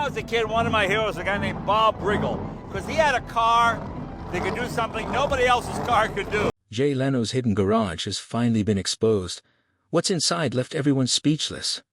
I was a kid, one of my heroes was a guy named Bob Riggle, because he had a car that could do something nobody else's car could do. Jay Leno's hidden garage has finally been exposed. What's inside left everyone speechless.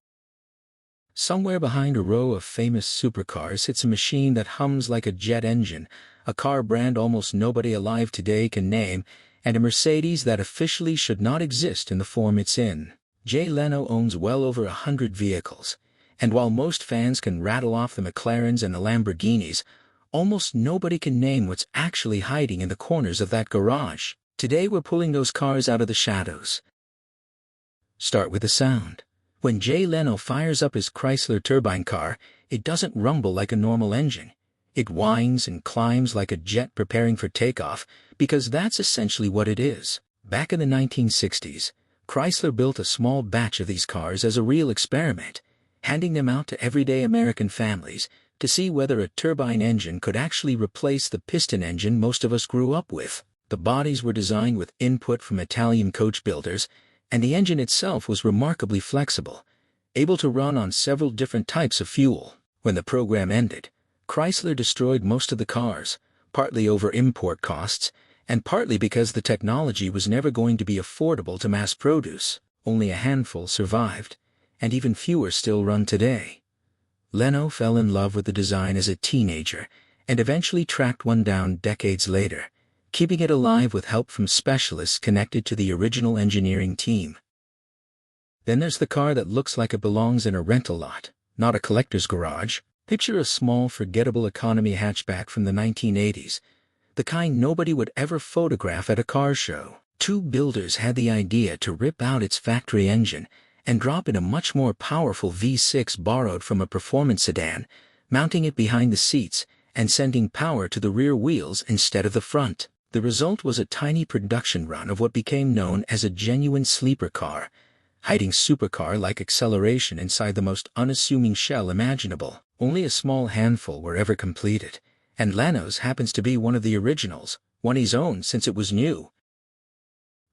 Somewhere behind a row of famous supercars sits a machine that hums like a jet engine, a car brand almost nobody alive today can name, and a Mercedes that officially should not exist in the form it's in. Jay Leno owns well over 100 vehicles, and while most fans can rattle off the McLarens and the Lamborghinis, almost nobody can name what's actually hiding in the corners of that garage. Today we're pulling those cars out of the shadows. Start with the sound. When Jay Leno fires up his Chrysler turbine car, it doesn't rumble like a normal engine. It whines and climbs like a jet preparing for takeoff, because that's essentially what it is. Back in the 1960s, Chrysler built a small batch of these cars as a real experiment, handing them out to everyday American families to see whether a turbine engine could actually replace the piston engine most of us grew up with. The bodies were designed with input from Italian coach builders, and the engine itself was remarkably flexible, able to run on several different types of fuel. When the program ended, Chrysler destroyed most of the cars, partly over import costs, and partly because the technology was never going to be affordable to mass produce. Only a handful survived, and even fewer still run today. Leno fell in love with the design as a teenager, and eventually tracked one down decades later, keeping it alive with help from specialists connected to the original engineering team. Then there's the car that looks like it belongs in a rental lot, not a collector's garage. Picture a small, forgettable economy hatchback from the 1980s, the kind nobody would ever photograph at a car show. Two builders had the idea to rip out its factory engine and drop in a much more powerful V6 borrowed from a performance sedan, mounting it behind the seats and sending power to the rear wheels instead of the front. The result was a tiny production run of what became known as a genuine sleeper car, hiding supercar-like acceleration inside the most unassuming shell imaginable. Only a small handful were ever completed, and Leno's happens to be one of the originals, one he's owned since it was new.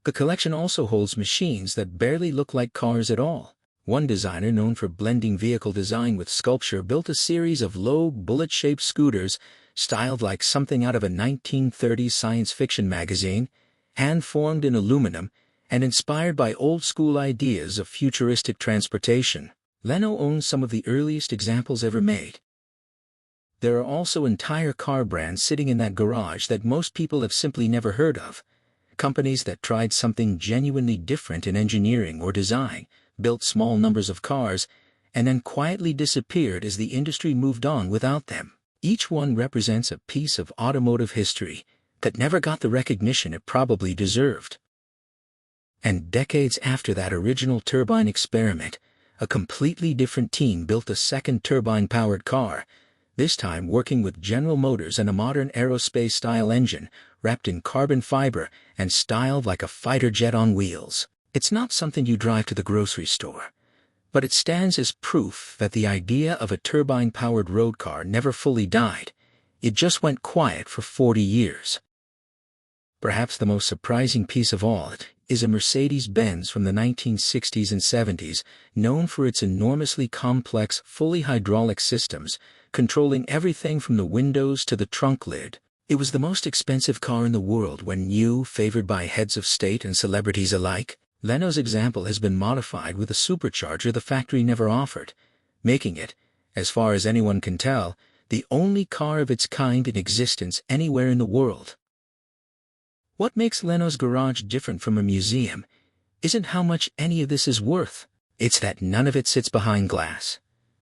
The collection also holds machines that barely look like cars at all. One designer known for blending vehicle design with sculpture built a series of low, bullet-shaped scooters styled like something out of a 1930s science fiction magazine, hand-formed in aluminum, and inspired by old-school ideas of futuristic transportation. Leno owns some of the earliest examples ever made. There are also entire car brands sitting in that garage that most people have simply never heard of. Companies that tried something genuinely different in engineering or design, built small numbers of cars, and then quietly disappeared as the industry moved on without them. Each one represents a piece of automotive history that never got the recognition it probably deserved. And decades after that original turbine experiment, a completely different team built a second turbine-powered car, this time working with General Motors and a modern aerospace-style engine wrapped in carbon fiber and styled like a fighter jet on wheels. It's not something you drive to the grocery store, but it stands as proof that the idea of a turbine-powered road car never fully died. It just went quiet for 40 years. Perhaps the most surprising piece of all is a Mercedes-Benz from the 1960s and 70s, known for its enormously complex, fully hydraulic systems, controlling everything from the windows to the trunk lid. It was the most expensive car in the world when new, favored by heads of state and celebrities alike. Leno's example has been modified with a supercharger the factory never offered, making it, as far as anyone can tell, the only car of its kind in existence anywhere in the world. What makes Leno's garage different from a museum isn't how much any of this is worth. It's that none of it sits behind glass.